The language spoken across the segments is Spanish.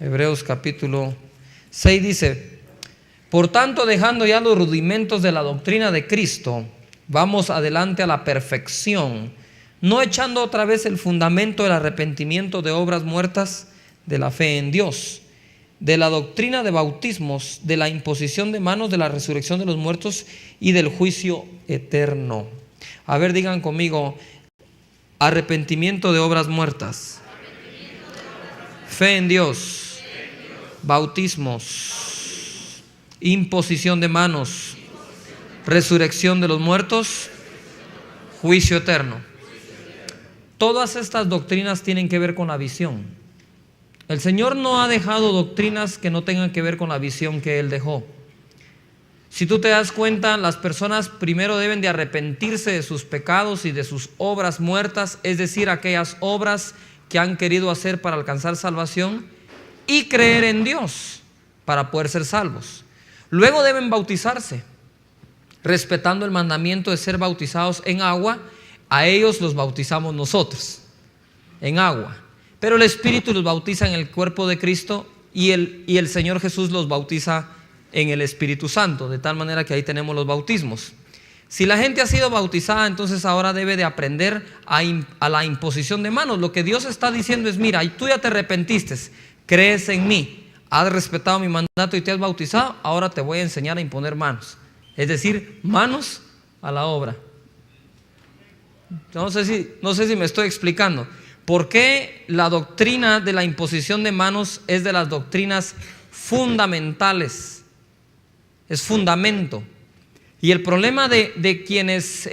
Hebreos capítulo 6 dice: por tanto, dejando ya los rudimentos de la doctrina de Cristo, vamos adelante a la perfección, no echando otra vez el fundamento del arrepentimiento de obras muertas, de la fe en Dios, de la doctrina de bautismos, de la imposición de manos, de la resurrección de los muertos y del juicio eterno. A ver, digan conmigo: arrepentimiento de obras muertas, fe en Dios, bautismos, imposición de manos, resurrección de los muertos, juicio eterno. Todas estas doctrinas tienen que ver con la visión. El Señor no ha dejado doctrinas que no tengan que ver con la visión que Él dejó. Si tú te das cuenta, las personas primero deben de arrepentirse de sus pecados y de sus obras muertas, es decir, aquellas obras que han querido hacer para alcanzar salvación, y creer en Dios para poder ser salvos. Luego deben bautizarse, respetando el mandamiento de ser bautizados en agua. A ellos los bautizamos nosotros en agua, pero el Espíritu los bautiza en el cuerpo de Cristo, y el Señor Jesús los bautiza en el Espíritu Santo, de tal manera que ahí tenemos los bautismos. Si la gente ha sido bautizada, entonces ahora debe de aprender a la imposición de manos. Lo que Dios está diciendo es: mira, tú ya te arrepentiste, crees en mí, has respetado mi mandato y te has bautizado, ahora te voy a enseñar a imponer manos, es decir, manos a la obra. No sé si me estoy explicando. ¿Por qué la doctrina de la imposición de manos es de las doctrinas fundamentales? Es fundamento. Y el problema de quienes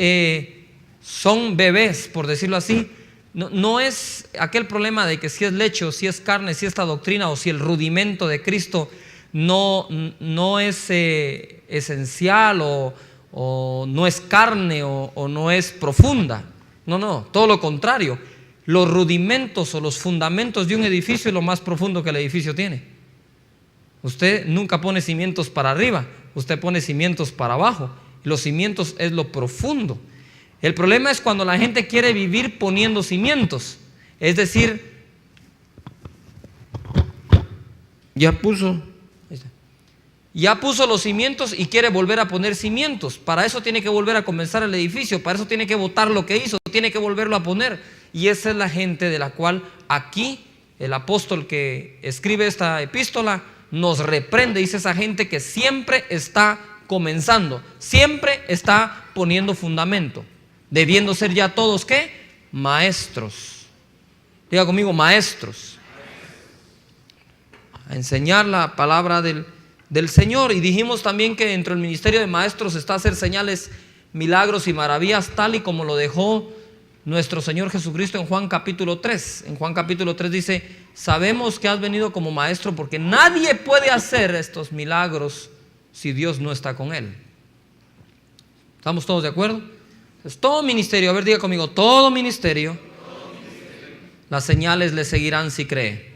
son bebés, por decirlo así, no es aquel problema de que si es leche o si es carne, si esta doctrina o si el rudimento de Cristo no es esencial o no es carne o no es profunda. No, todo lo contrario. Los rudimentos o los fundamentos de un edificio es lo más profundo que el edificio tiene. Usted nunca pone cimientos para arriba, usted pone cimientos para abajo. Los cimientos es lo profundo. El problema es cuando la gente quiere vivir poniendo cimientos. Es decir, ya puso los cimientos y quiere volver a poner cimientos. Para eso tiene que volver a comenzar el edificio, para eso tiene que botar lo que hizo, tiene que volverlo a poner. Y esa es la gente de la cual aquí el apóstol que escribe esta epístola nos reprende. Dice: esa gente que siempre está comenzando, siempre está poniendo fundamento, debiendo ser ya todos ¿qué? Maestros. Diga conmigo: maestros. A enseñar la palabra del Señor. Y dijimos también que dentro del ministerio de maestros está hacer señales, milagros y maravillas, tal y como lo dejó nuestro Señor Jesucristo en Juan capítulo 3. En Juan capítulo 3 dice: sabemos que has venido como maestro, porque nadie puede hacer estos milagros si Dios no está con él. ¿Estamos todos de acuerdo? Es todo ministerio. A ver, diga conmigo: todo ministerio, las señales le seguirán si cree.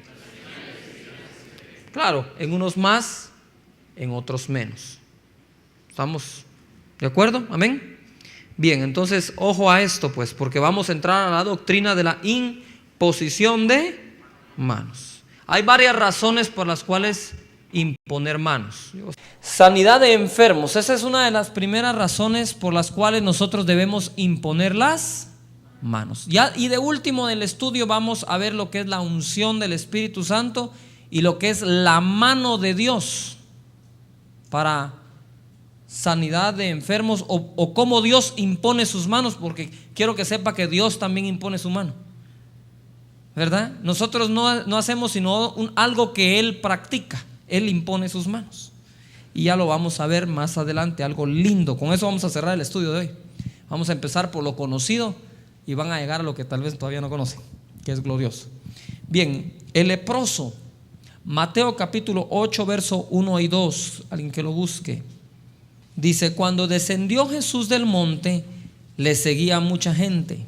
Claro, en unos más, en otros menos. ¿Estamos de acuerdo? Amén. Bien, entonces ojo a esto pues, porque vamos a entrar a la doctrina de la imposición de manos. Hay varias razones por las cuales imponer manos. Sanidad de enfermos. Esa es una de las primeras razones por las cuales nosotros debemos imponer las manos. Y de último del estudio vamos a ver lo que es la unción del Espíritu Santo y lo que es la mano de Dios para sanidad de enfermos, o cómo Dios impone sus manos, porque quiero que sepa que Dios también impone su mano, ¿verdad? Nosotros no hacemos sino algo que Él practica. Él impone sus manos, y ya lo vamos a ver más adelante, algo lindo. Con eso vamos a cerrar el estudio de hoy. Vamos a empezar por lo conocido y van a llegar a lo que tal vez todavía no conocen, que es glorioso. Bien, el leproso, Mateo capítulo 8 verso 1 y 2, alguien que lo busque. Dice: cuando descendió Jesús del monte, le seguía mucha gente,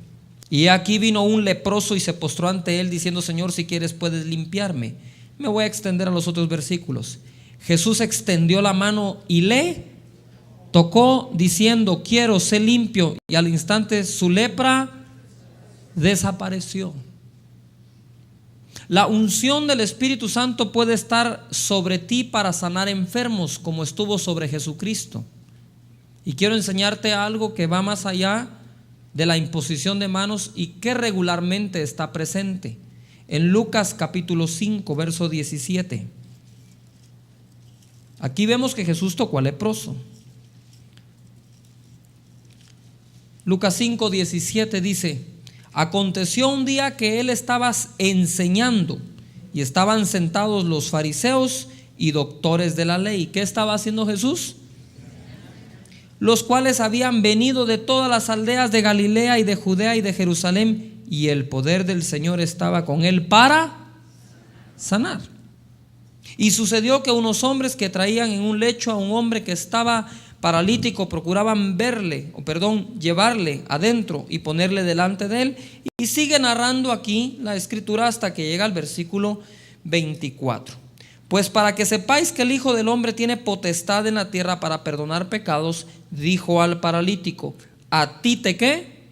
y aquí vino un leproso y se postró ante él, diciendo: Señor, si quieres puedes limpiarme. Me voy a extender a los otros versículos. Jesús extendió la mano y le tocó, diciendo: quiero, sé limpio. Y al instante su lepra desapareció. La unción del Espíritu Santo puede estar sobre ti para sanar enfermos, como estuvo sobre Jesucristo. Y quiero enseñarte algo que va más allá de la imposición de manos y que regularmente está presente. En Lucas capítulo 5, verso 17. Aquí vemos que Jesús tocó al leproso. Lucas 5, 17 dice: aconteció un día que él estaba enseñando y estaban sentados los fariseos y doctores de la ley. ¿Qué estaba haciendo Jesús? Los cuales habían venido de todas las aldeas de Galilea y de Judea y de Jerusalén, y el poder del Señor estaba con él para sanar. Y sucedió que unos hombres que traían en un lecho a un hombre que estaba paralítico procuraban llevarle adentro y ponerle delante de él. Y sigue narrando aquí la escritura hasta que llega al versículo 24. Pues para que sepáis que el Hijo del Hombre tiene potestad en la tierra para perdonar pecados, dijo al paralítico: ¿a ti te qué?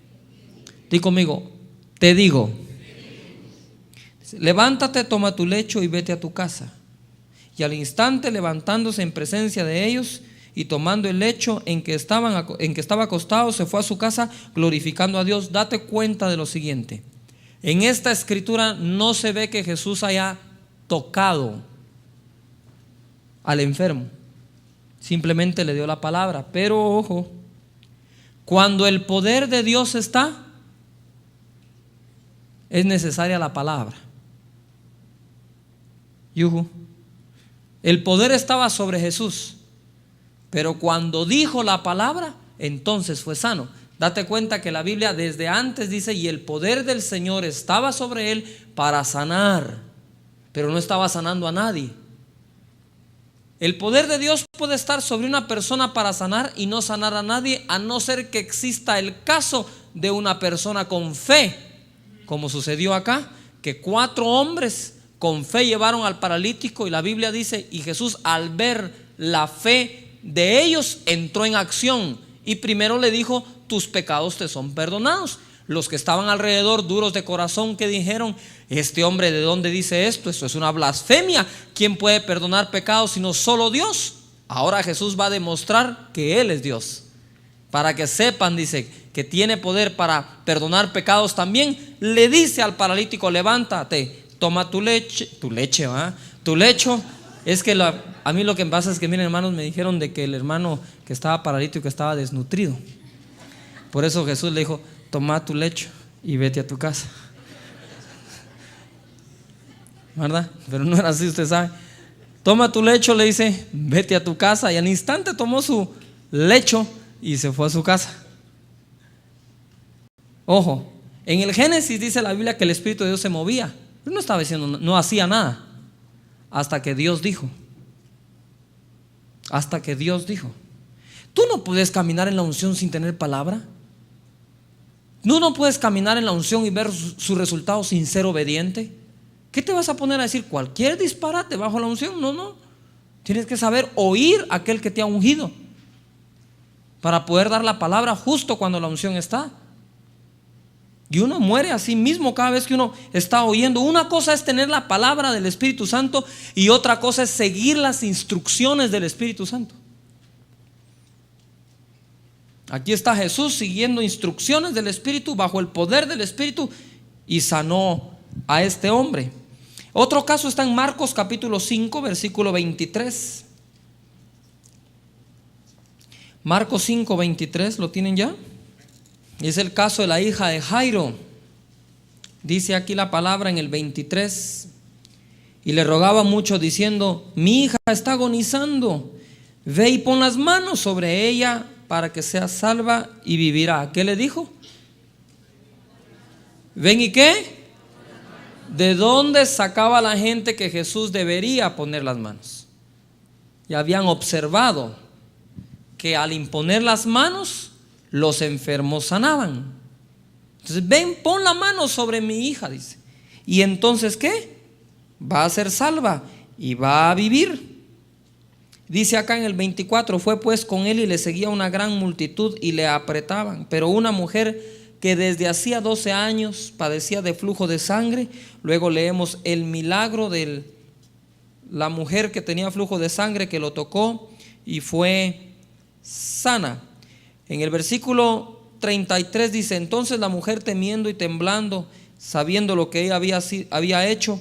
Di conmigo, te digo. Levántate, toma tu lecho y vete a tu casa. Y al instante, levantándose en presencia de ellos y tomando el lecho en que estaba acostado, se fue a su casa glorificando a Dios. Date cuenta de lo siguiente: en esta escritura no se ve que Jesús haya tocado al enfermo, simplemente le dio la palabra. Pero ojo, cuando el poder de Dios está, es necesaria la palabra. Yuhu. El poder estaba sobre Jesús, pero cuando dijo la palabra, entonces fue sano. Date cuenta que la Biblia desde antes dice: y el poder del Señor estaba sobre él para sanar, pero no estaba sanando a nadie. El poder de Dios puede estar sobre una persona para sanar y no sanar a nadie, a no ser que exista el caso de una persona con fe, como sucedió acá, que 4 hombres con fe llevaron al paralítico, y la Biblia dice: y Jesús, al ver la fe de ellos, entró en acción y primero le dijo: tus pecados te son perdonados. Los que estaban alrededor, duros de corazón, que dijeron: este hombre, ¿de dónde dice esto? Esto es una blasfemia. ¿Quién puede perdonar pecados sino solo Dios? Ahora Jesús va a demostrar que Él es Dios, para que sepan, dice, que tiene poder para perdonar pecados también. Le dice al paralítico: levántate, toma tu leche, tu lecho. Es que a mí lo que pasa es que, miren, hermanos, me dijeron de que el hermano que estaba paralítico estaba desnutrido. Por eso Jesús le dijo: toma tu lecho y vete a tu casa. ¿Verdad? Pero no era así, usted sabe. Toma tu lecho, le dice, vete a tu casa. Y al instante tomó su lecho y se fue a su casa. Ojo, en el Génesis dice la Biblia que el Espíritu de Dios se movía. Él no estaba diciendo, no hacía nada, hasta que Dios dijo. Hasta que Dios dijo. Tú no puedes caminar en la unción sin tener palabra. Tú no puedes caminar en la unción y ver su resultado sin ser obediente. ¿Qué te vas a poner a decir? Cualquier disparate bajo la unción. No. Tienes que saber oír a aquel que te ha ungido para poder dar la palabra justo cuando la unción está. Y uno muere a sí mismo cada vez que uno está oyendo. Una cosa es tener la palabra del Espíritu Santo y otra cosa es seguir las instrucciones del Espíritu Santo. Aquí está Jesús siguiendo instrucciones del Espíritu, bajo el poder del Espíritu, y sanó a este hombre. Otro caso está en Marcos capítulo 5, versículo 23. Marcos 5, 23, ¿lo tienen ya? Es el caso de la hija de Jairo. Dice aquí la palabra en el 23: y le rogaba mucho diciendo: mi hija está agonizando, ve y pon las manos sobre ella para que sea salva y vivirá. ¿Qué le dijo? ¿Ven y qué? ¿De dónde sacaba la gente que Jesús debería poner las manos? Ya habían observado que al imponer las manos, los enfermos sanaban. Entonces, ven, pon la mano sobre mi hija, dice. Y entonces, ¿qué? Va a ser salva y va a vivir. Dice acá en el 24: fue pues con él y le seguía una gran multitud y le apretaban. Pero una mujer que desde hacía 12 años padecía de flujo de sangre. Luego leemos el milagro de la mujer que tenía flujo de sangre, que lo tocó y fue sana. En el versículo 33 dice: entonces la mujer, temiendo y temblando, sabiendo lo que ella había hecho,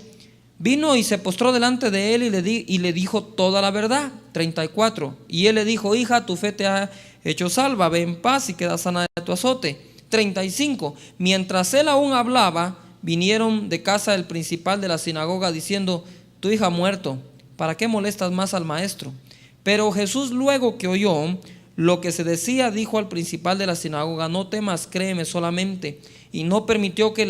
vino y se postró delante de él y le dijo toda la verdad. 34. Y él le dijo: hija, tu fe te ha hecho salva, ve en paz y queda sana de tu azote. 35. Mientras él aún hablaba, vinieron de casa del principal de la sinagoga diciendo: tu hija ha muerto, ¿para qué molestas más al maestro? Pero Jesús, luego que oyó lo que se decía, dijo al principal de la sinagoga: no temas, créeme solamente. Y no permitió que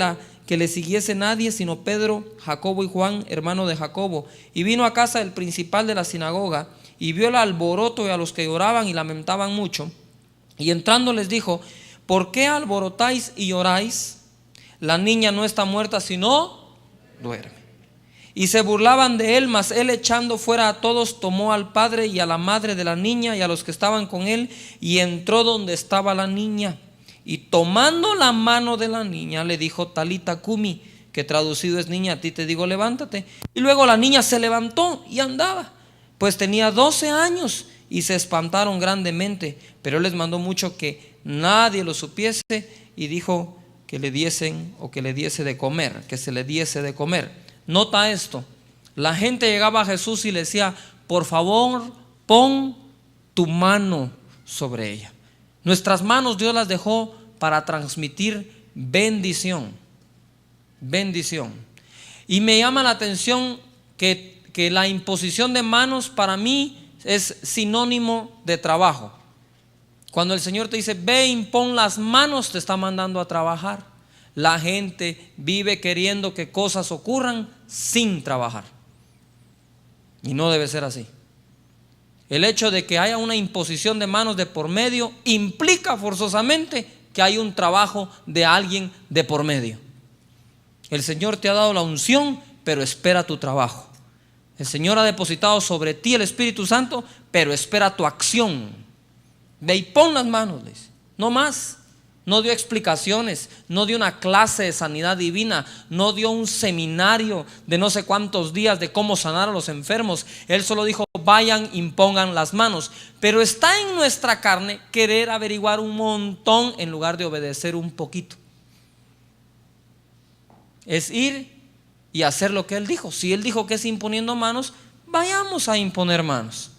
le siguiese nadie, sino Pedro, Jacobo y Juan, hermano de Jacobo. Y vino a casa del principal de la sinagoga, y vio el alboroto y a los que lloraban y lamentaban mucho. Y entrando les dijo: ¿por qué alborotáis y lloráis? La niña no está muerta, sino duerme. Y se burlaban de él, mas él, echando fuera a todos, tomó al padre y a la madre de la niña y a los que estaban con él, y entró donde estaba la niña. Y tomando la mano de la niña, le dijo: talita cumi, que traducido es: niña, a ti te digo, levántate. Y luego la niña se levantó y andaba, pues tenía 12 años, y se espantaron grandemente. Pero él les mandó mucho que nadie lo supiese, y dijo que le diesen, o que le diese de comer, que se le diese de comer. Nota esto: la gente llegaba a Jesús y le decía: por favor, pon tu mano sobre ella. Nuestras manos Dios las dejó para transmitir bendición. Bendición. Y me llama la atención que la imposición de manos para mí es sinónimo de trabajo. Cuando el Señor te dice: ve, impón las manos, te está mandando a trabajar. La gente vive queriendo que cosas ocurran sin trabajar, y no debe ser así. El hecho de que haya una imposición de manos de por medio implica forzosamente que hay un trabajo de alguien de por medio. El Señor te ha dado la unción, pero espera tu trabajo. El Señor ha depositado sobre ti el Espíritu Santo, pero espera tu acción. Ve y pon las manos, dice. No más. No dio explicaciones, no dio una clase de sanidad divina, no dio un seminario de no sé cuántos días de cómo sanar a los enfermos. Él solo dijo: vayan, impongan las manos. Pero está en nuestra carne querer averiguar un montón en lugar de obedecer un poquito. Es ir y hacer lo que Él dijo. Si Él dijo que es imponiendo manos, vayamos a imponer manos.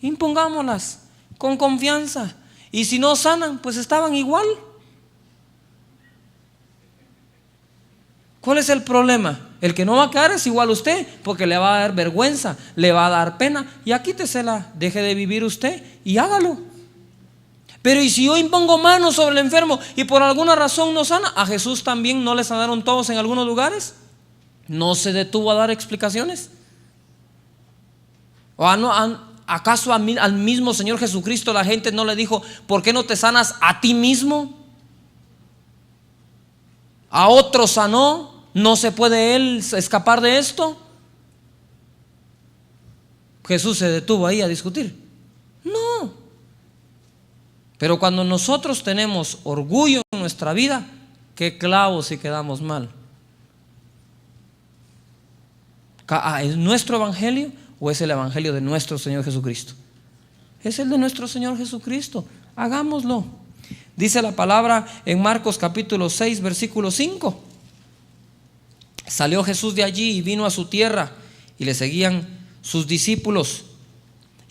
Impongámoslas con confianza. Y si no sanan, pues estaban igual. ¿Cuál es el problema? El que no va a quedar es igual a usted, porque le va a dar vergüenza, le va a dar pena. Ya quítesela, deje de vivir usted y hágalo. Pero ¿y si yo impongo manos sobre el enfermo y por alguna razón no sana? ¿A Jesús también no le sanaron todos en algunos lugares? ¿No se detuvo a dar explicaciones? ¿O acaso al mismo Señor Jesucristo la gente no le dijo: ¿por qué no te sanas a ti mismo? ¿A otro sanó? ¿No se puede Él escapar de esto? Jesús se detuvo ahí a discutir. No. Pero cuando nosotros tenemos orgullo en nuestra vida, qué clavos si quedamos mal. ¿Es nuestro evangelio o es el evangelio de nuestro Señor Jesucristo? Es el de nuestro Señor Jesucristo. Hagámoslo. Dice la palabra en Marcos capítulo 6 versículo 5: salió Jesús de allí y vino a su tierra, y le seguían sus discípulos.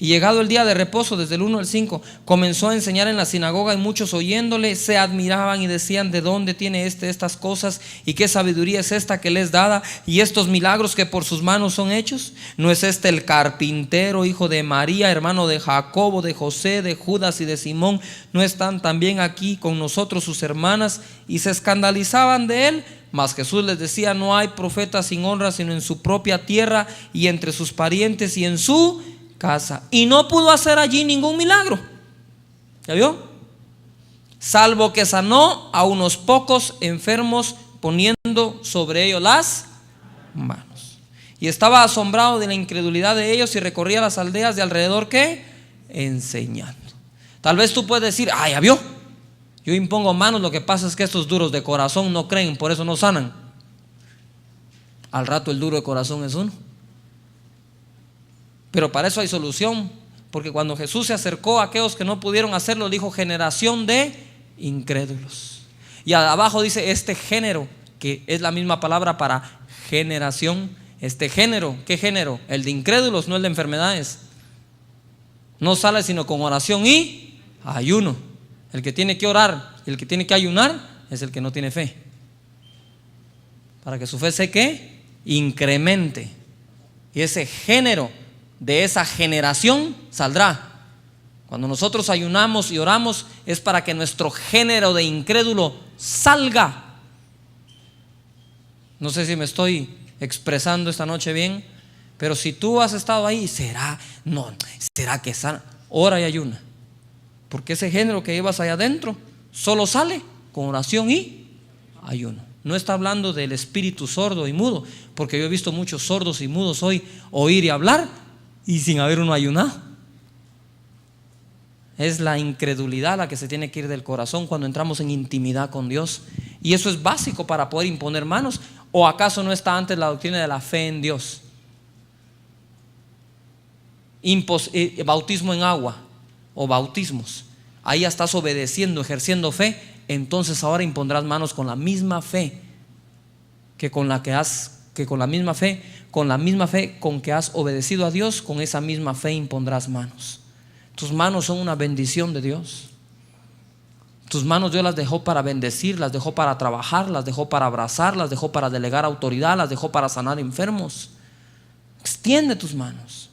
Y llegado el día de reposo, desde el 1 al 5, comenzó a enseñar en la sinagoga, y muchos oyéndole se admiraban y decían: ¿de dónde tiene estas cosas? ¿Y qué sabiduría es esta que le es dada? ¿Y estos milagros que por sus manos son hechos? ¿No es este el carpintero, hijo de María, hermano de Jacobo, de José, de Judas y de Simón? ¿No están también aquí con nosotros sus hermanas? Y se escandalizaban de él. Mas Jesús les decía: no hay profeta sin honra sino en su propia tierra y entre sus parientes y en su casa. Y no pudo hacer allí ningún milagro. ¿Ya vio? Salvo que sanó a unos pocos enfermos poniendo sobre ellos las manos. Y estaba asombrado de la incredulidad de ellos y recorría las aldeas de alrededor, ¿qué? Enseñando. Tal vez tú puedes decir: ah, ya vio, Yo impongo manos, lo que pasa es que estos duros de corazón no creen, por eso no sanan. Al rato el duro de corazón es uno. Pero para eso hay solución, porque cuando Jesús se acercó a aquellos que no pudieron hacerlo, dijo: generación de incrédulos. Y abajo dice este género, que es la misma palabra para generación. Este género, ¿qué género? El de incrédulos, no el de enfermedades. No sale sino con oración y ayuno. El que tiene que orar y el que tiene que ayunar es el que no tiene fe, para que su fe se ¿qué? Incremente. Y ese género de esa generación saldrá. Cuando nosotros ayunamos y oramos es para que nuestro género de incrédulo salga. No sé si me estoy expresando esta noche bien, pero si tú has estado ahí, será que sana, ora y ayuna, porque ese género que llevas allá adentro solo sale con oración y ayuno. No está hablando del espíritu sordo y mudo, porque yo he visto muchos sordos y mudos hoy oír y hablar y sin haber uno ayunado. Es la incredulidad la que se tiene que ir del corazón cuando entramos en intimidad con Dios, y eso es básico para poder imponer manos. ¿O acaso no está antes la doctrina de la fe en Dios? Bautismo en agua o bautismos, ahí ya estás obedeciendo, ejerciendo fe. Entonces ahora impondrás manos con la misma fe con la misma fe con que has obedecido a Dios, con esa misma fe impondrás manos. Tus manos son una bendición de Dios. Tus manos Dios las dejó para bendecir, las dejó para trabajar, las dejó para abrazar, las dejó para delegar autoridad, las dejó para sanar enfermos. Extiende tus manos.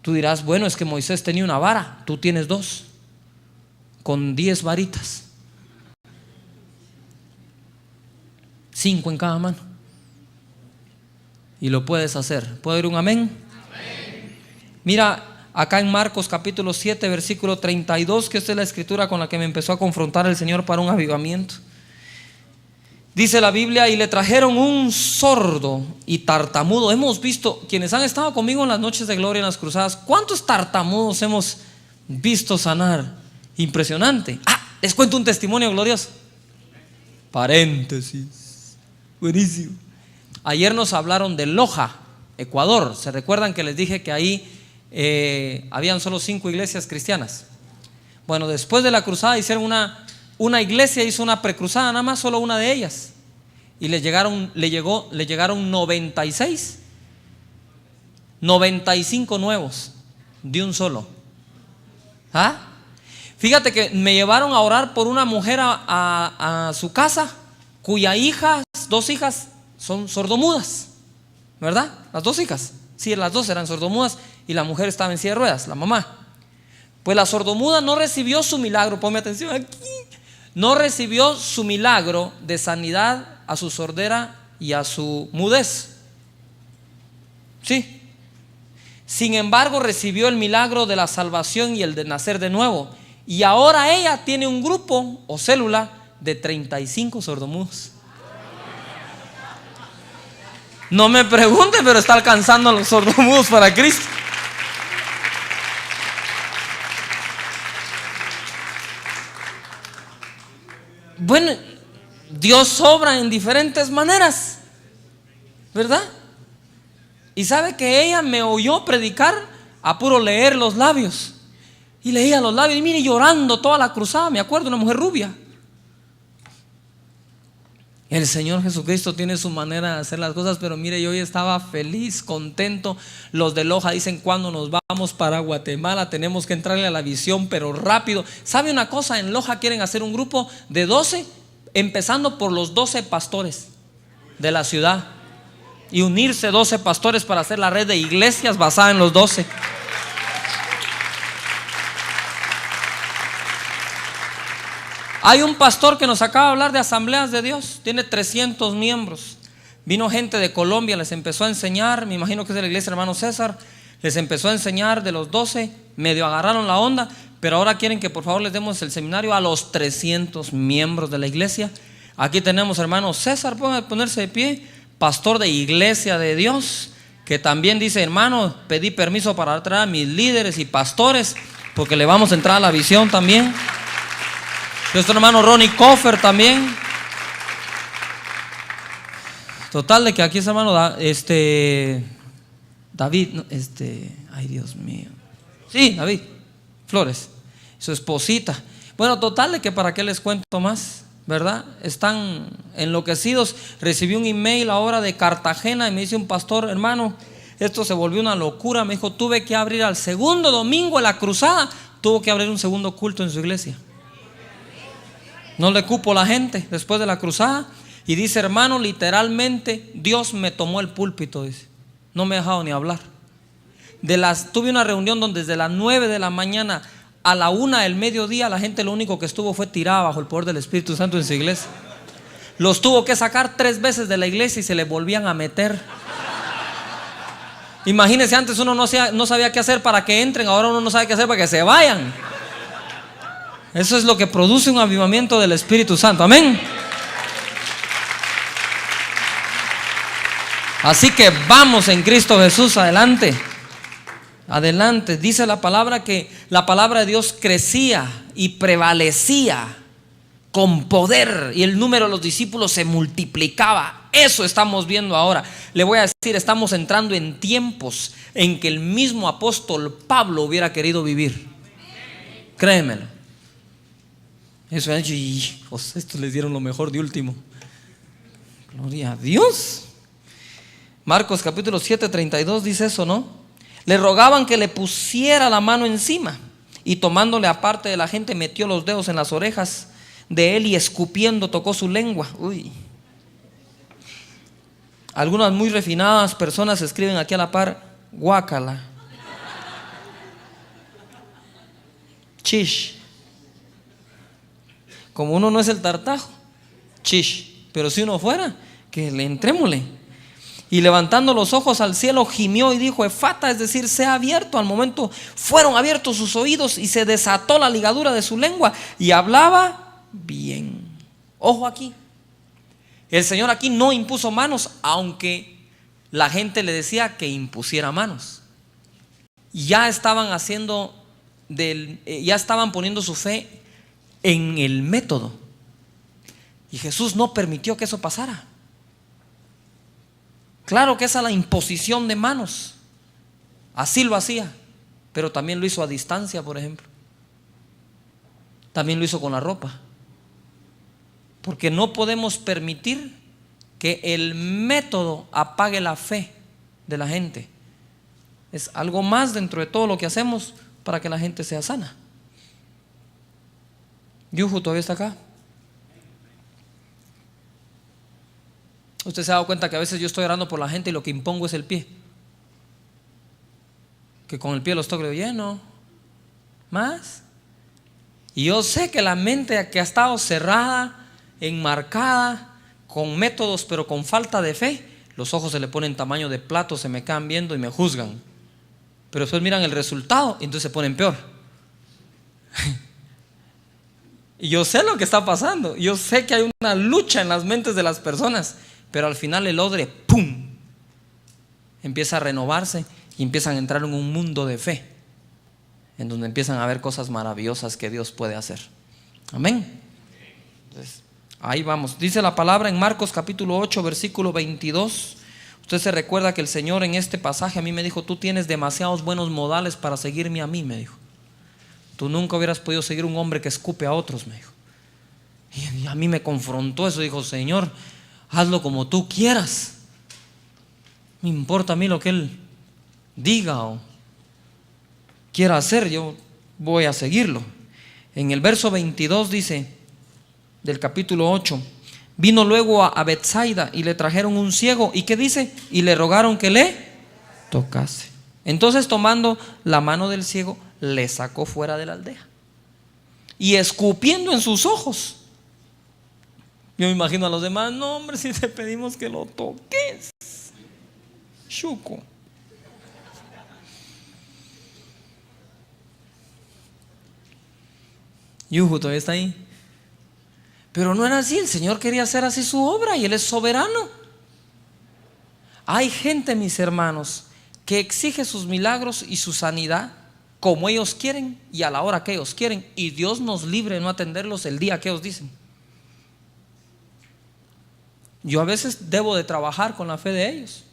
Tú dirás: bueno, es que Moisés tenía una vara, tú tienes dos, con 10 varitas, 5 en cada mano, y lo puedes hacer. ¿Puedo oír un amén? Amén. Mira acá en Marcos capítulo 7 versículo 32, que esta es la escritura con la que me empezó a confrontar el Señor para un avivamiento. Dice la Biblia: y le trajeron un sordo y tartamudo. Hemos visto, quienes han estado conmigo en las noches de gloria, en las cruzadas, ¿cuántos tartamudos hemos visto sanar? Impresionante. Les cuento un testimonio glorioso. Paréntesis. Buenísimo. Ayer nos hablaron de Loja, Ecuador. ¿Se recuerdan que les dije que ahí habían solo 5 iglesias cristianas? Bueno, después de la cruzada hicieron una iglesia, hizo una precruzada, nada más, solo una de ellas, y le llegaron 95 nuevos de un solo. Fíjate que me llevaron a orar por una mujer a su casa, cuya dos hijas son sordomudas, ¿verdad? Las 2 hijas, sí, las 2 eran sordomudas, y la mujer estaba en silla de ruedas, la mamá. Pues la sordomuda no recibió su milagro, ponme atención aquí, no recibió su milagro de sanidad a su sordera y a su mudez. Sí. Sin embargo, recibió el milagro de la salvación y el de nacer de nuevo. Y ahora ella tiene un grupo o célula de 35 sordomudos. No me pregunte, pero está alcanzando a los sordomudos para Cristo. Bueno, Dios obra en diferentes maneras, ¿verdad? Y sabe que ella me oyó predicar a puro leer los labios. Y leía los labios y mire, llorando toda la cruzada. Me acuerdo, una mujer rubia. El Señor Jesucristo tiene su manera de hacer las cosas, pero mire, yo hoy estaba feliz, contento. Los de Loja dicen: cuando nos vamos para Guatemala tenemos que entrarle a la visión, pero rápido. ¿Sabe una cosa? En Loja quieren hacer un grupo de 12, empezando por los 12 pastores de la ciudad, y unirse 12 pastores para hacer la red de iglesias basada en los 12. Hay un pastor que nos acaba de hablar de Asambleas de Dios, tiene 300 miembros. Vino gente de Colombia, les empezó a enseñar, me imagino que es de la iglesia hermano César, les empezó a enseñar de los 12, medio agarraron la onda, pero ahora quieren que por favor les demos el seminario a los 300 miembros de la iglesia. Aquí tenemos hermano César, pueden ponerse de pie, pastor de Iglesia de Dios, que también dice: hermano, pedí permiso para traer a mis líderes y pastores, porque le vamos a entrar a la visión también. Nuestro hermano Ronnie Coffer también. Total de que aquí ese hermano David, no, ay Dios mío. Sí, David Flores, su esposita. Bueno, total de que para qué les cuento más, ¿verdad? Están enloquecidos. Recibí un email ahora de Cartagena y me dice un pastor: hermano, esto se volvió una locura. Me dijo, tuve que abrir al segundo domingo de la cruzada, tuvo que abrir un segundo culto en su iglesia. No le cupo la gente después de la cruzada. Y dice, hermano, literalmente Dios me tomó el púlpito, dice. No me ha dejado ni hablar. Tuve una reunión donde desde las 9 de la mañana a la 1 del mediodía la gente lo único que estuvo fue tirada bajo el poder del Espíritu Santo en su iglesia. Los tuvo que sacar 3 veces de la iglesia y se le volvían a meter. Imagínense, antes uno no sabía qué hacer para que entren, ahora uno no sabe qué hacer para que se vayan. Eso es lo que produce un avivamiento del Espíritu Santo. Amén. Así que vamos en Cristo Jesús, adelante. Adelante. Dice la palabra que la palabra de Dios crecía y prevalecía con poder, y el número de los discípulos se multiplicaba. Eso estamos viendo ahora. Le voy a decir, estamos entrando en tiempos en que el mismo apóstol Pablo hubiera querido vivir. Créemelo. Eso han dicho, hijos, estos les dieron lo mejor de último. Gloria a Dios. Marcos capítulo 7, 32 dice eso, ¿no? Le rogaban que le pusiera la mano encima, y tomándole aparte de la gente, metió los dedos en las orejas de él y escupiendo tocó su lengua. Uy. Algunas muy refinadas personas escriben aquí a la par, guácala, chish. Como uno no es el tartajo, chish. Pero si uno fuera, que le entrémosle. Y levantando los ojos al cielo gimió y dijo, efata, es decir, sea abierto. Al momento fueron abiertos sus oídos y se desató la ligadura de su lengua y hablaba bien. Ojo aquí, el Señor aquí no impuso manos, aunque la gente le decía que impusiera manos. Ya estaban ya estaban poniendo su fe en el método, y Jesús no permitió que eso pasara. Claro que esa es la imposición de manos, así lo hacía, pero también lo hizo a distancia, por ejemplo. También lo hizo con la ropa, porque no podemos permitir que el método apague la fe de la gente. Es algo más dentro de todo lo que hacemos para que la gente sea sana. Yuju todavía está acá. Usted se ha dado cuenta que a veces yo estoy orando por la gente y lo que impongo es el pie, que con el pie los toco lleno más. Y yo sé que la mente que ha estado cerrada, enmarcada, con métodos pero con falta de fe, los ojos se le ponen tamaño de plato, se me quedan viendo y me juzgan. Pero después miran el resultado y entonces se ponen peor. Y yo sé lo que está pasando. Yo sé que hay una lucha en las mentes de las personas, pero al final el odre, ¡pum!, empieza a renovarse y empiezan a entrar en un mundo de fe, en donde empiezan a ver cosas maravillosas que Dios puede hacer. Amén. Entonces, ahí vamos. Dice la palabra en Marcos capítulo 8, versículo 22. Usted se recuerda que el Señor en este pasaje a mí me dijo, tú tienes demasiados buenos modales para seguirme a mí, me dijo. Tú nunca hubieras podido seguir un hombre que escupe a otros, me dijo. Y a mí me confrontó eso. Dijo, Señor, hazlo como tú quieras. Me importa a mí lo que Él diga o quiera hacer, yo voy a seguirlo. En el verso 22 dice, del capítulo 8, vino luego a Betsaida y le trajeron un ciego. ¿Y qué dice? Y le rogaron que le tocase. Entonces, tomando la mano del ciego, le sacó fuera de la aldea y escupiendo en sus ojos. Yo me imagino a los demás, no hombre, si te pedimos que lo toques, chuco. Yuju todavía está ahí. Pero no era así, el Señor quería hacer así su obra y Él es soberano. Hay gente, mis hermanos, que exige sus milagros y su sanidad como ellos quieren y a la hora que ellos quieren, y Dios nos libre de no atenderlos el día que ellos dicen. Yo a veces debo de trabajar con la fe de ellos.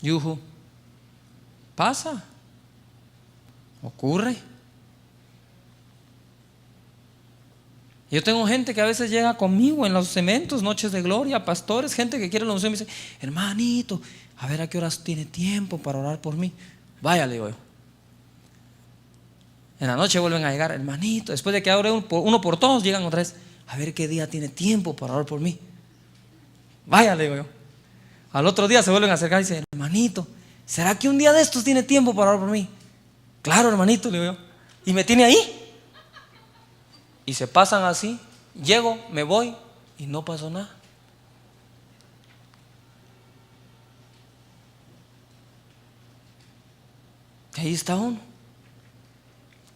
Yuhu, pasa, ocurre. Yo tengo gente que a veces llega conmigo en los eventos, noches de gloria, pastores, gente que quiere la unción y me dice: hermanito, a ver a qué horas tiene tiempo para orar por mí. Vaya, le digo yo. En la noche vuelven a llegar: hermanito, después de que ore uno por todos, llegan otra vez: a ver qué día tiene tiempo para orar por mí. Vaya, le digo yo. Al otro día se vuelven a acercar y dicen: hermanito, ¿será que un día de estos tiene tiempo para orar por mí? Claro, hermanito, le digo yo. Y me tiene ahí. Y se pasan así. Llego, me voy y no pasó nada. Ahí está uno.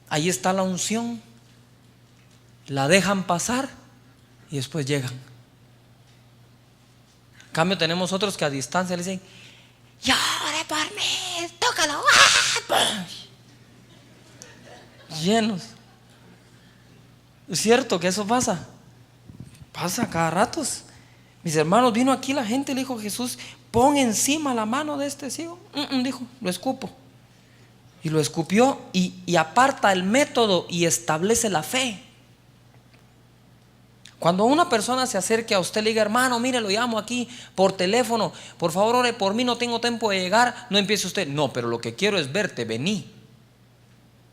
Ahí está la unción. La dejan pasar y después llegan. En cambio tenemos otros que a distancia le dicen: llore por mí, tócalo. Llenos. Es cierto que eso pasa. Pasa cada ratos. Mis hermanos, vino aquí la gente y le dijo: Jesús, pon encima la mano de este ciego. Dijo: lo escupo. Y lo escupió y aparta el método y establece la fe. Cuando una persona se acerque a usted y le diga: hermano, mire, lo llamo aquí por teléfono, por favor ore por mí, no tengo tiempo de llegar, no empiece usted: no, pero lo que quiero es verte, vení.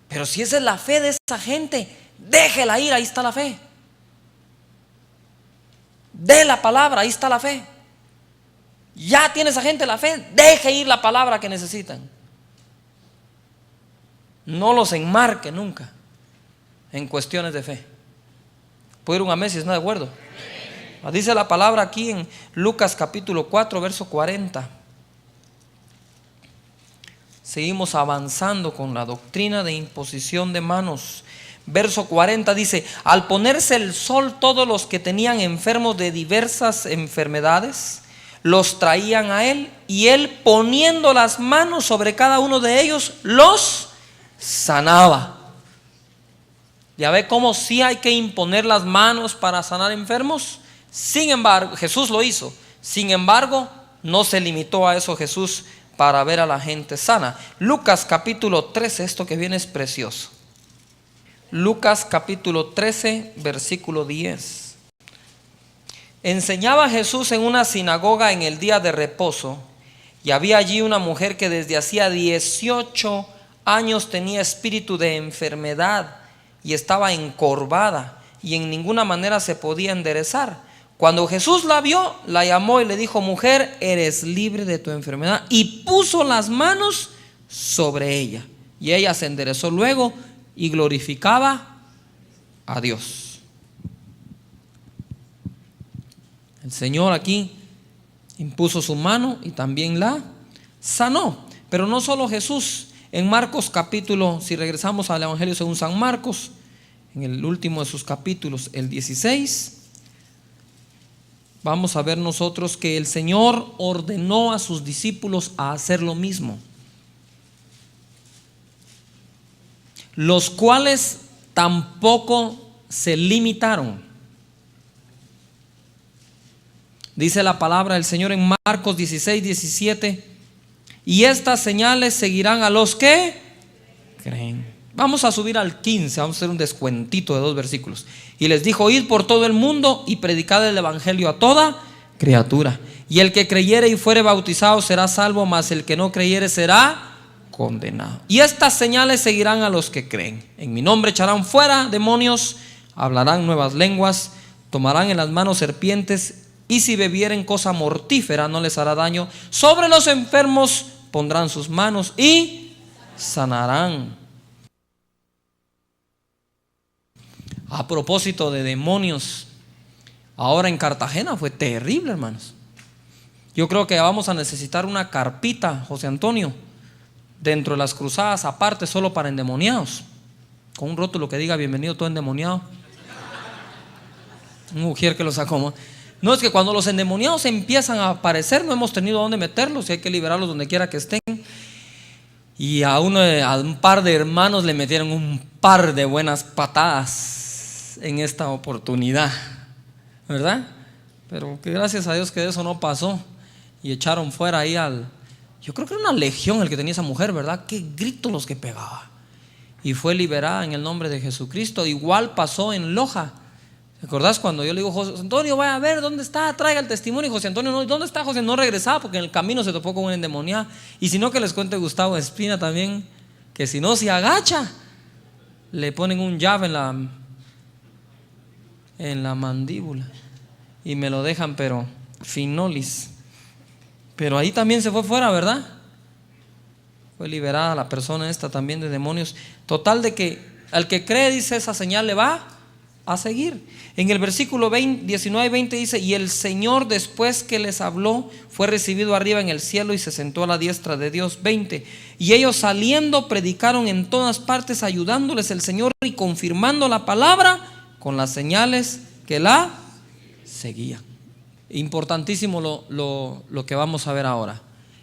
Pero si esa es la fe de esa gente, déjela ir, ahí está la fe. De la palabra, ahí está la fe. Ya tiene esa gente la fe, deje ir la palabra que necesitan. No los enmarque nunca en cuestiones de fe. ¿Puedo ir un amén si está de acuerdo? Dice la palabra aquí en Lucas capítulo 4 verso 40. Seguimos avanzando con la doctrina de imposición de manos. Verso 40 dice: al ponerse el sol, todos los que tenían enfermos de diversas enfermedades los traían a él, y él, poniendo las manos sobre cada uno de ellos, los sanaba. Ya ve cómo sí hay que imponer las manos para sanar enfermos. Sin embargo, Jesús lo hizo. Sin embargo, no se limitó a eso Jesús para ver a la gente sana. Lucas capítulo 13, esto que viene es precioso. Lucas capítulo 13 versículo 10. Enseñaba Jesús en una sinagoga en el día de reposo, y había allí una mujer que desde hacía 18 años tenía espíritu de enfermedad y estaba encorvada y en ninguna manera se podía enderezar. Cuando Jesús la vio, la llamó y le dijo: mujer, eres libre de tu enfermedad, y puso las manos sobre ella, y ella se enderezó luego y glorificaba a Dios. El Señor aquí impuso su mano y también la sanó. Pero no solo Jesús. En Marcos capítulo, si regresamos al Evangelio según San Marcos, en el último de sus capítulos, el 16, vamos a ver nosotros que el Señor ordenó a sus discípulos a hacer lo mismo, los cuales tampoco se limitaron. Dice la palabra del Señor en Marcos 16, 17: y estas señales seguirán a los que creen. Vamos a subir al 15, vamos a hacer un descuentito de 2 versículos. Y les dijo: id por todo el mundo y predicad el evangelio a toda criatura. Y el que creyere y fuere bautizado será salvo, mas el que no creyere será condenado. Y estas señales seguirán a los que creen: en mi nombre echarán fuera demonios, hablarán nuevas lenguas, tomarán en las manos serpientes, y si bebieren cosa mortífera no les hará daño. Sobre los enfermos pondrán sus manos y sanarán. A propósito de demonios, ahora en Cartagena fue terrible, hermanos. Yo creo que vamos a necesitar una carpita, José Antonio, dentro de las cruzadas aparte, solo para endemoniados, con un rótulo que diga: bienvenido todo endemoniado. Un mujer que los acomoda. No, es que cuando los endemoniados empiezan a aparecer, no hemos tenido dónde meterlos y hay que liberarlos donde quiera que estén. Y a un par de hermanos le metieron un par de buenas patadas en esta oportunidad, ¿verdad? Pero que gracias a Dios que eso no pasó. Y echaron fuera ahí yo creo que era una legión el que tenía esa mujer, ¿verdad? Qué gritos los que pegaba. Y fue liberada en el nombre de Jesucristo. Igual pasó en Loja. ¿Te acordás cuando yo le digo, José Antonio, vaya a ver dónde está, traiga el testimonio? Y José Antonio, no, ¿dónde está José? No regresaba porque en el camino se topó con una endemoniada. Y si no, que les cuente Gustavo Espina también, que si no se agacha, le ponen un llave en la mandíbula y me lo dejan pero finolis. Pero ahí también se fue fuera, ¿verdad? Fue liberada la persona esta también de demonios. Total de que al que cree, dice, esa señal le va a seguir. En el versículo 19 y 20 dice: y el Señor, después que les habló, fue recibido arriba en el cielo y se sentó a la diestra de Dios. 20. Y ellos saliendo predicaron en todas partes, ayudándoles el Señor y confirmando la palabra con las señales que la seguían. Importantísimo lo que vamos a ver ahora.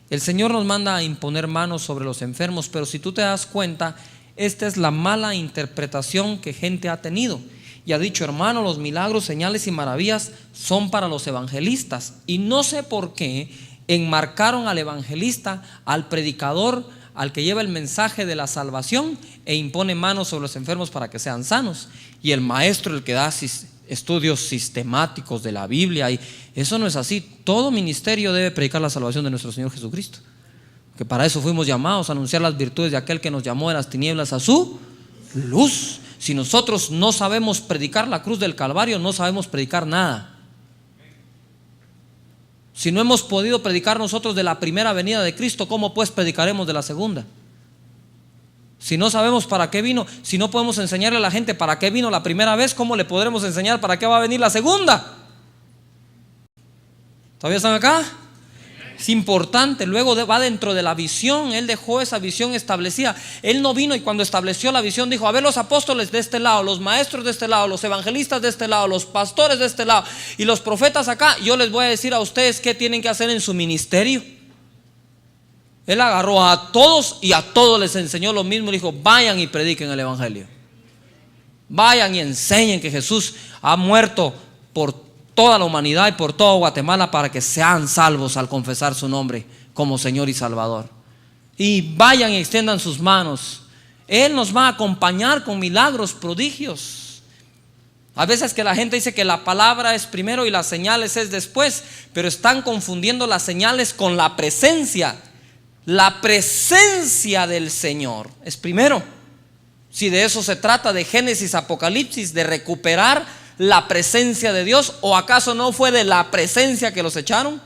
El Señor nos manda a imponer manos sobre los enfermos, pero si tú te das cuenta, esta es la mala interpretación que gente ha tenido. Y ha dicho: hermano, los milagros, señales y maravillas son para los evangelistas. Y no sé por qué enmarcaron al evangelista, al predicador, al que lleva el mensaje de la salvación, e impone manos sobre los enfermos para que sean sanos. Y el maestro, el que da estudios sistemáticos de la Biblia, y eso no es así. Todo ministerio debe predicar la salvación de nuestro Señor Jesucristo, que para eso fuimos llamados, a anunciar las virtudes de aquel que nos llamó de las tinieblas a su luz. Si nosotros no sabemos predicar la cruz del Calvario, no sabemos predicar nada. Si no hemos podido predicar nosotros de la primera venida de Cristo, ¿cómo pues predicaremos de la segunda? Si no sabemos para qué vino, si no podemos enseñarle a la gente para qué vino la primera vez, ¿cómo le podremos enseñar para qué va a venir la segunda? ¿Todavía están acá? Es importante. Luego va dentro de la visión. Él dejó esa visión establecida. Él no vino y cuando estableció la visión dijo: a ver, los apóstoles de este lado, los maestros de este lado, los evangelistas de este lado, los pastores de este lado y los profetas acá, yo les voy a decir a ustedes qué tienen que hacer en su ministerio. Él agarró a todos y a todos les enseñó lo mismo. Le dijo: vayan y prediquen el evangelio, vayan y enseñen que Jesús ha muerto por toda la humanidad y por todo Guatemala para que sean salvos al confesar su nombre como Señor y Salvador. Y vayan y extiendan sus manos. Él nos va a acompañar con milagros, prodigios. A veces que la gente dice que la palabra es primero y las señales es después, pero están confundiendo las señales con la presencia. La presencia del Señor es primero. Si de eso se trata, de Génesis, Apocalipsis, de recuperar la presencia de Dios, ¿o acaso no fue de la presencia que los echaron?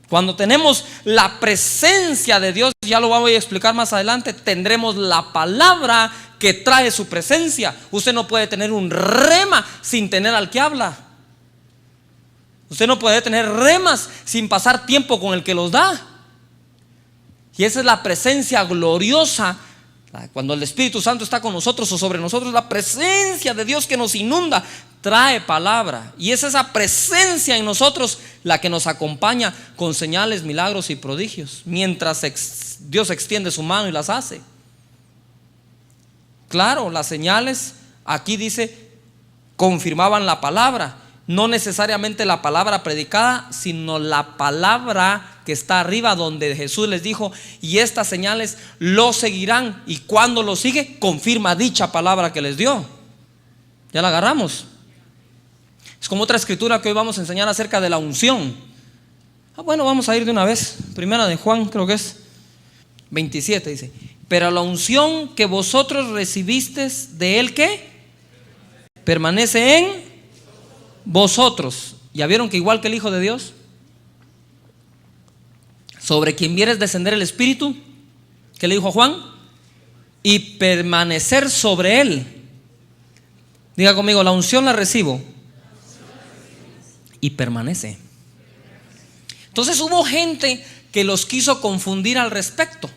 Cuando tenemos la presencia de Dios, ya lo voy a explicar más adelante, tendremos la palabra que trae su presencia. Usted no puede tener un rema sin tener al que habla. Usted no puede tener remas sin pasar tiempo con el que los da. Y esa es la presencia gloriosa. Cuando el Espíritu Santo está con nosotros o sobre nosotros, la presencia de Dios que nos inunda trae palabra. Y es esa presencia en nosotros la que nos acompaña con señales, milagros y prodigios, mientras Dios extiende su mano y las hace. Claro, las señales, aquí dice, confirmaban la palabra. No necesariamente la palabra predicada, sino la palabra que está arriba, donde Jesús les dijo: y estas señales lo seguirán. Y cuando lo sigue, confirma dicha palabra que les dio. ¿Ya la agarramos? Es como otra escritura que hoy vamos a enseñar acerca de la unción. Bueno, vamos a ir de una vez. Primera de Juan, creo que es 27, dice: pero la unción que vosotros recibisteis de él, ¿qué? Permanece en vosotros. ¿Ya vieron que igual que el Hijo de Dios, sobre quien vieres descender el Espíritu, ¿qué le dijo a Juan? Y permanecer sobre él. Diga conmigo: la unción la recibo y permanece. Entonces hubo gente que los quiso confundir al respecto.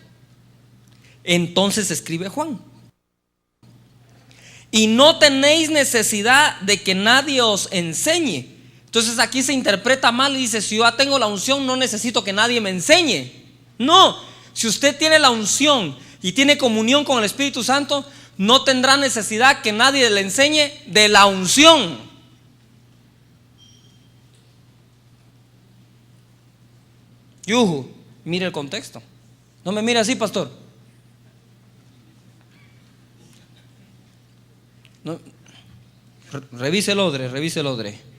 Entonces escribe Juan: y no tenéis necesidad de que nadie os enseñe, Entonces aquí se interpreta mal y dice: si yo ya tengo la unción, no necesito que nadie me enseñe. No, si usted tiene la unción y tiene comunión con el Espíritu Santo, no tendrá necesidad que nadie le enseñe de la unción. Yuhu, mire el contexto. No me mire así, pastor. No, revise el odre.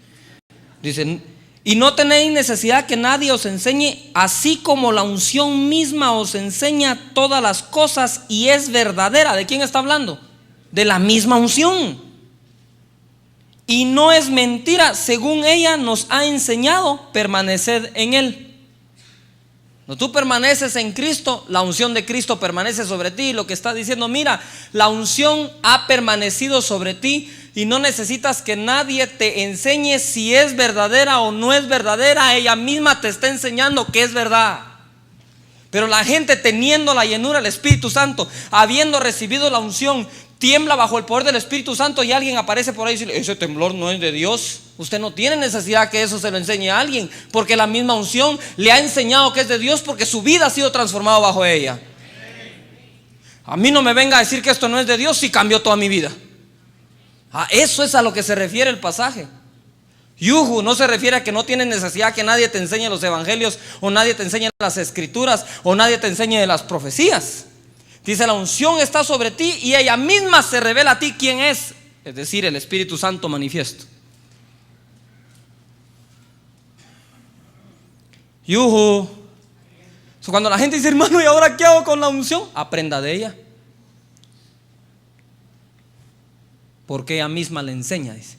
Dicen: y no tenéis necesidad que nadie os enseñe, así como la unción misma os enseña todas las cosas y es verdadera. ¿De quién está hablando? De la misma unción. Y no es mentira, según ella nos ha enseñado, permaneced en Él. Cuando tú permaneces en Cristo, la unción de Cristo permanece sobre ti. Y lo que está diciendo: mira, la unción ha permanecido sobre ti y no necesitas que nadie te enseñe si es verdadera o no es verdadera. Ella misma te está enseñando que es verdad. Pero la gente, teniendo la llenura del Espíritu Santo, habiendo recibido la unción, tiembla bajo el poder del Espíritu Santo, y alguien aparece por ahí y dice: ese temblor no es de Dios. Usted no tiene necesidad que eso se lo enseñe a alguien, porque la misma unción le ha enseñado que es de Dios, porque su vida ha sido transformada bajo ella. A mí no me venga a decir que esto no es de Dios si cambió toda mi vida. A eso es a lo que se refiere el pasaje. Yuhu no se refiere a que no tienes necesidad que nadie te enseñe los evangelios, o nadie te enseñe las escrituras, o nadie te enseñe de las profecías. Dice: la unción está sobre ti y ella misma se revela a ti quién es decir, el Espíritu Santo manifiesto. Yuhu. Cuando la gente dice: hermano, ¿y ahora qué hago con la unción? Aprenda de ella, porque ella misma le enseña, dice.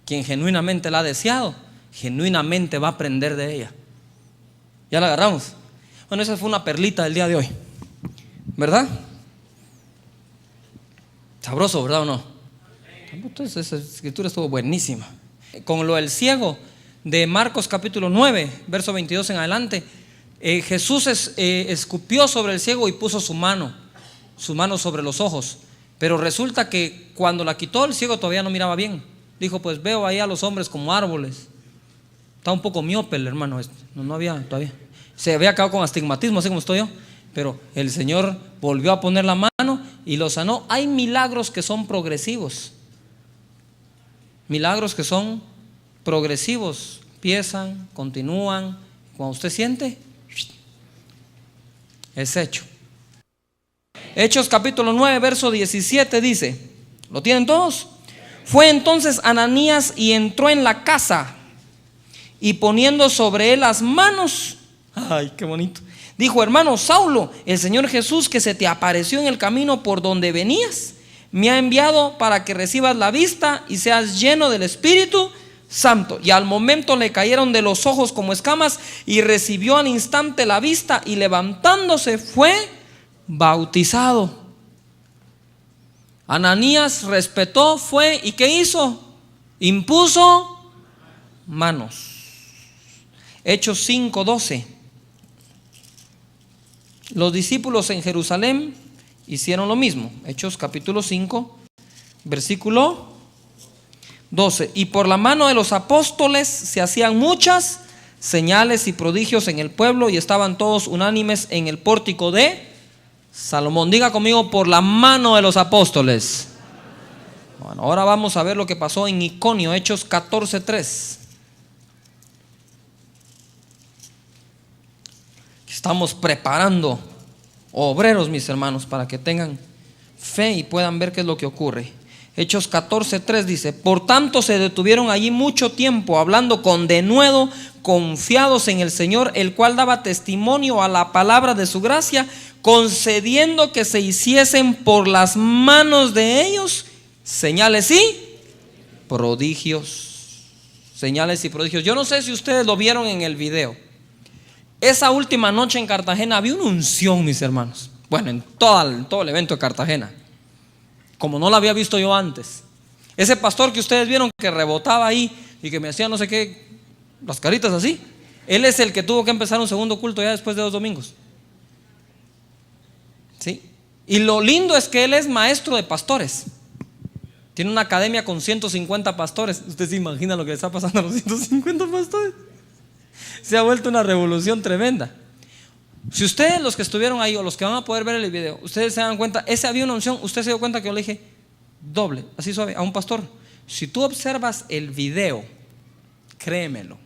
Quien genuinamente la ha deseado, genuinamente va a aprender de ella. ¿Ya la agarramos? Bueno, esa fue una perlita del día de hoy, ¿verdad? Sabroso, ¿verdad o no? Entonces esa escritura estuvo buenísima. Con lo del ciego de Marcos capítulo 9, verso 22 en adelante, Jesús escupió sobre el ciego y puso su mano sobre los ojos. Pero resulta que cuando la quitó, el ciego todavía no miraba bien. Dijo: pues veo ahí a los hombres como árboles. Está un poco miope el hermano este. No había todavía. Se había acabado con astigmatismo, así como estoy yo. Pero el Señor volvió a poner la mano y lo sanó. Hay milagros que son progresivos. Milagros que son progresivos. Empiezan, continúan. Cuando usted siente, es hecho. Hechos capítulo 9, verso 17 dice: ¿lo tienen todos? Fue entonces Ananías y entró en la casa, y poniendo sobre él las manos, ay, qué bonito, dijo: hermano Saulo, el Señor Jesús, que se te apareció en el camino por donde venías, me ha enviado para que recibas la vista y seas lleno del Espíritu Santo. Y al momento le cayeron de los ojos como escamas, y recibió al instante la vista, y levantándose fue bautizado. Ananías respetó, fue, ¿y qué hizo? Impuso manos. Hechos 5:12. Los discípulos en Jerusalén hicieron lo mismo. Hechos capítulo 5, versículo 12. Y por la mano de los apóstoles se hacían muchas señales y prodigios en el pueblo, y estaban todos unánimes en el pórtico de Salomón. Diga conmigo: por la mano de los apóstoles. Bueno, ahora vamos a ver lo que pasó en Iconio, Hechos 14:3. Estamos preparando obreros, mis hermanos, para que tengan fe y puedan ver qué es lo que ocurre. Hechos 14:3 dice: por tanto se detuvieron allí mucho tiempo, hablando con denuedo, confiados en el Señor, el cual daba testimonio a la palabra de su gracia, concediendo que se hiciesen por las manos de ellos señales y prodigios. Señales y prodigios. Yo no sé si ustedes lo vieron en el video. Esa última noche en Cartagena había una unción, mis hermanos. Bueno, en todo el evento de Cartagena, como no la había visto yo antes. Ese pastor que ustedes vieron que rebotaba ahí y que me hacía no sé qué, las caritas así, él es el que tuvo que empezar un segundo culto ya después de 2 domingos. ¿Sí? Y lo lindo es que él es maestro de pastores. Tiene una academia con 150 pastores. ¿Usted se imagina lo que le está pasando a los 150 pastores? Se ha vuelto una revolución tremenda. Si ustedes, los que estuvieron ahí o los que van a poder ver el video, ustedes se dan cuenta, ese había una unción. Usted se dio cuenta que yo le dije doble, así suave, a un pastor. Si tú observas el video, créemelo,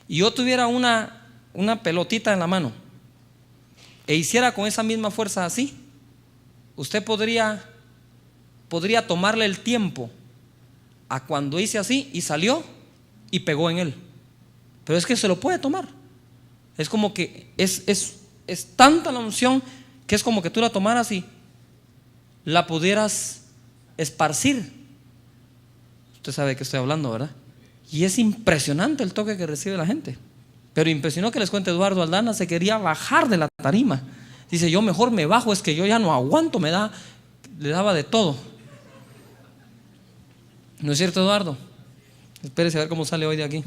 y yo tuviera una pelotita en la mano e hiciera con esa misma fuerza así, usted podría tomarle el tiempo a cuando hice así y salió y pegó en él. Pero es que se lo puede tomar. Es como que es tanta la unción que es como que tú la tomaras y la pudieras esparcir. Usted sabe de qué estoy hablando, ¿verdad? Y es impresionante el toque que recibe la gente. Pero impresionó que les cuente Eduardo Aldana, se quería bajar de la tarima. Dice, yo mejor me bajo, es que yo ya no aguanto, le daba de todo. ¿No es cierto, Eduardo? Espérese a ver cómo sale hoy de aquí.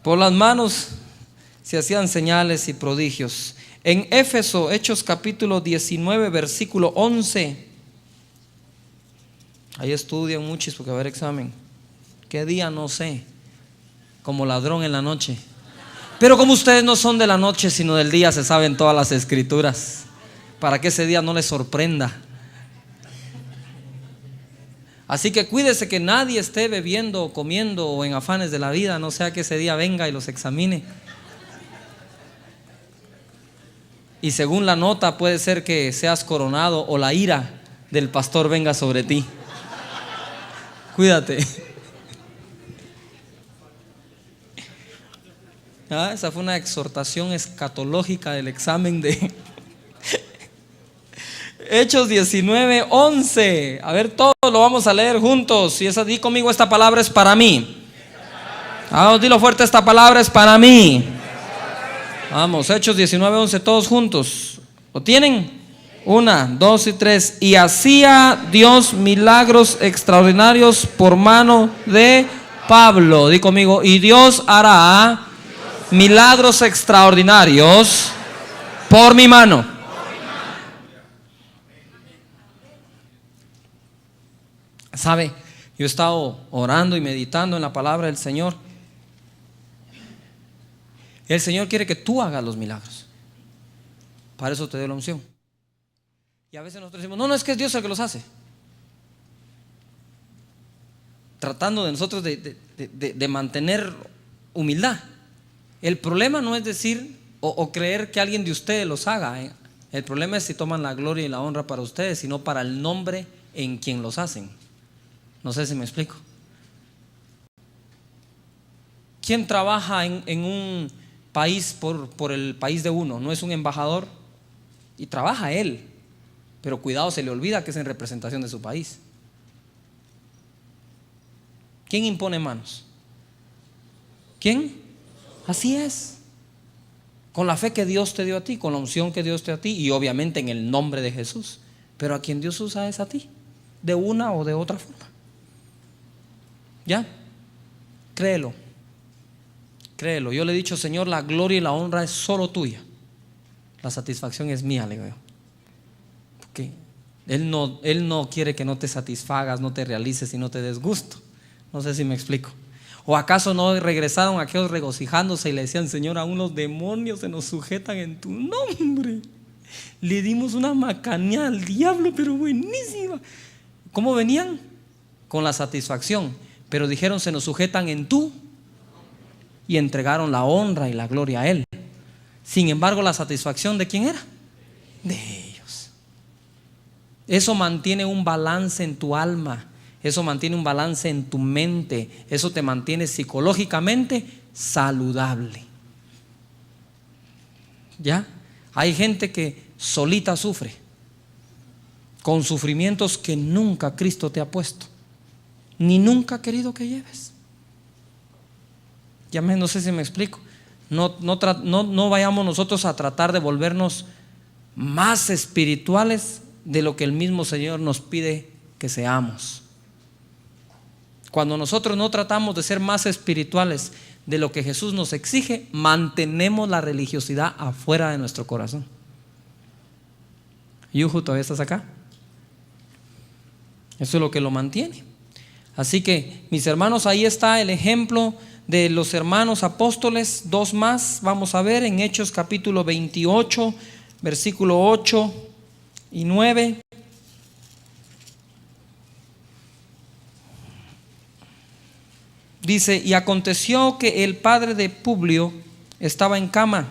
Por las manos se hacían señales y prodigios. En Éfeso, Hechos capítulo 19, versículo 11. Ahí estudian muchos porque va a haber examen. ¿Qué día? No sé. Como ladrón en la noche. Pero como ustedes no son de la noche sino del día, se saben todas las escrituras, para que ese día no les sorprenda. Así que cuídese que nadie esté bebiendo o comiendo o en afanes de la vida, no sea que ese día venga y los examine. Y según la nota puede ser que seas coronado o la ira del pastor venga sobre ti. Cuídate. Esa fue una exhortación escatológica del examen de Hechos 19, 11. A ver, todos lo vamos a leer juntos. Si es así conmigo, esta palabra es para mí. Vamos, dilo fuerte, esta palabra es para mí. Vamos, Hechos 19, 11, todos juntos. ¿Lo tienen? 1, 2 y 3. Y hacía Dios milagros extraordinarios por mano de Pablo. Di conmigo, y Dios hará milagros extraordinarios por mi mano. ¿Sabe? Yo he estado orando y meditando en la palabra del Señor. El Señor quiere que tú hagas los milagros. Para eso te dio la unción. Y a veces nosotros decimos, no, es que es Dios el que los hace. Tratando de nosotros de mantener humildad. El problema no es decir o creer que alguien de ustedes los haga. El problema es si toman la gloria y la honra para ustedes, sino para el nombre en quien los hacen. No sé si me explico. ¿Quién trabaja en un país por el país de uno? No es un embajador y trabaja él, pero cuidado, se le olvida que es en representación de su país. ¿Quién impone manos? ¿Quién? Así es. Con la fe que Dios te dio a ti, con la unción que Dios te dio a ti, y obviamente en el nombre de Jesús. Pero a quien Dios usa es a ti, de una o de otra forma. ¿Ya? Créelo. Créelo. Yo le he dicho, Señor, la gloria y la honra es solo tuya. La satisfacción es mía, le digo yo. Porque Él no quiere que no te satisfagas, no te realices y no te des gusto. No sé si me explico. ¿O acaso no regresaron aquellos regocijándose y le decían, Señor, aún los demonios se nos sujetan en tu nombre? Le dimos una macanea al diablo, pero buenísima. ¿Cómo venían? Con la satisfacción. Pero dijeron, se nos sujetan en tú, y entregaron la honra y la gloria a Él. Sin embargo, la satisfacción, ¿de quién era? De ellos. Eso mantiene un balance en tu alma. Eso mantiene un balance en tu mente. Eso te mantiene psicológicamente saludable. ¿Ya? Hay gente que solita sufre, con sufrimientos que nunca Cristo te ha puesto, ni nunca ha querido que lleves. Ya no sé si me explico. No vayamos nosotros a tratar de volvernos más espirituales de lo que el mismo Señor nos pide que seamos. Cuando nosotros no tratamos de ser más espirituales de lo que Jesús nos exige, mantenemos la religiosidad afuera de nuestro corazón. Yuju, ¿todavía estás acá? Eso es lo que lo mantiene. Así que, mis hermanos, ahí está el ejemplo de los hermanos apóstoles. Dos más vamos a ver en Hechos capítulo 28, versículo 8 y 9. Dice: y aconteció que el padre de Publio estaba en cama,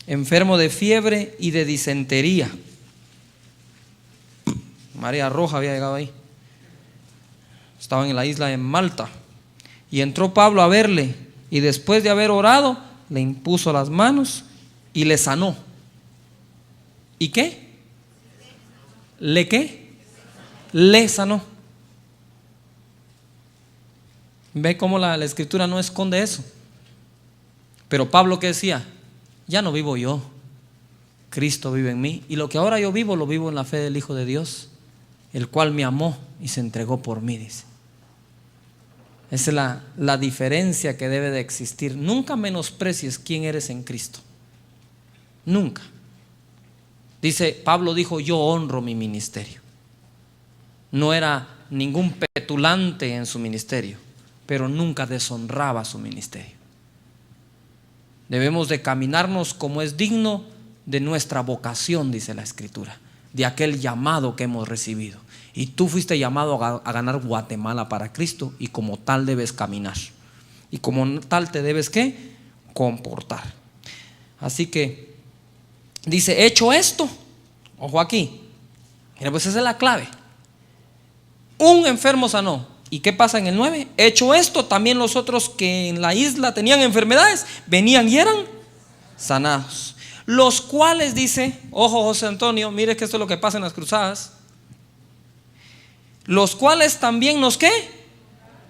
enfermo de fiebre y de disentería. Marea roja había llegado ahí. Estaban en la isla de Malta. Y entró Pablo a verle, y después de haber orado, le impuso las manos y le sanó. ¿Y qué? ¿Le qué? Le sanó. ¿Ve cómo la escritura no esconde eso? Pero Pablo, ¿qué decía? Ya no vivo yo, Cristo vive en mí, y lo que ahora yo vivo, lo vivo en la fe del Hijo de Dios, el cual me amó y se entregó por mí, dice. Esa es la diferencia que debe de existir. Nunca menosprecies quién eres en Cristo. Nunca. Dice, Pablo dijo: yo honro mi ministerio. No era ningún petulante en su ministerio, pero nunca deshonraba su ministerio. Debemos de caminarnos como es digno de nuestra vocación, dice la Escritura, de aquel llamado que hemos recibido. Y tú fuiste llamado a ganar Guatemala para Cristo, y como tal debes caminar, y como tal te debes ¿qué? Comportar. Así que dice: hecho esto, ojo aquí, mira, pues esa es la clave. Un enfermo sanó. ¿Y qué pasa en el 9? Hecho esto, también los otros que en la isla tenían enfermedades venían y eran sanados. Los cuales, dice, ojo José Antonio, mire que esto es lo que pasa en las cruzadas. Los cuales también nos ¿qué?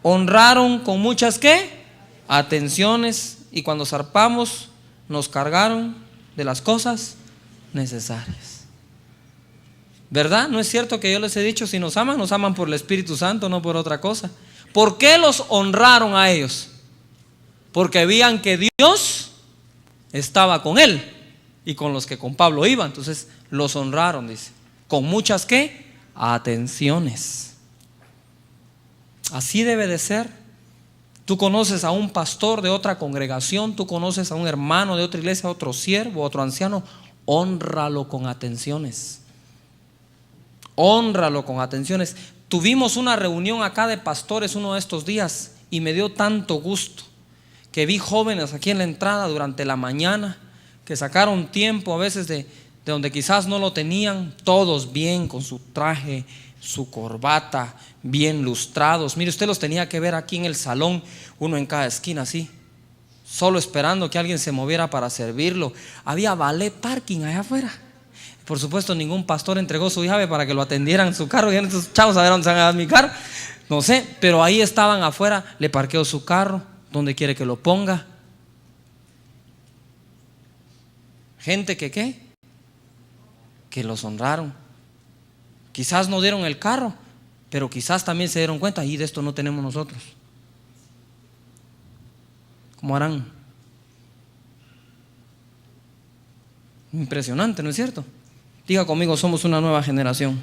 Honraron con muchas ¿qué? Atenciones, y cuando zarpamos nos cargaron de las cosas necesarias. ¿Verdad? ¿No es cierto que yo les he dicho, si nos aman por el Espíritu Santo, no por otra cosa? ¿Por qué los honraron a ellos? Porque veían que Dios estaba con él y con los que con Pablo iban. Entonces los honraron, dice, con muchas ¿qué? Atenciones. Así debe de ser. Tú conoces a un pastor de otra congregación, tú conoces a un hermano de otra iglesia, otro siervo, otro anciano, hónralo con atenciones. Hónralo con atenciones. Tuvimos una reunión acá de pastores uno de estos días y me dio tanto gusto que vi jóvenes aquí en la entrada durante la mañana que sacaron tiempo a veces de donde quizás no lo tenían, todos bien con su traje, su corbata, bien lustrados. Mire, usted los tenía que ver aquí en el salón, uno en cada esquina así, solo esperando que alguien se moviera para servirlo. Había valet parking allá afuera. Por supuesto, ningún pastor entregó su llave para que lo atendieran en su carro. Y estos chavos, a ver dónde se van a dar mi carro, no sé, pero ahí estaban afuera. Le parqueó su carro donde quiere que lo ponga. Gente que ¿qué? Que los honraron. Quizás no dieron el carro, pero quizás también se dieron cuenta: y de esto no tenemos nosotros. ¿Cómo harán? Impresionante, ¿no es cierto? Diga conmigo: somos una nueva generación.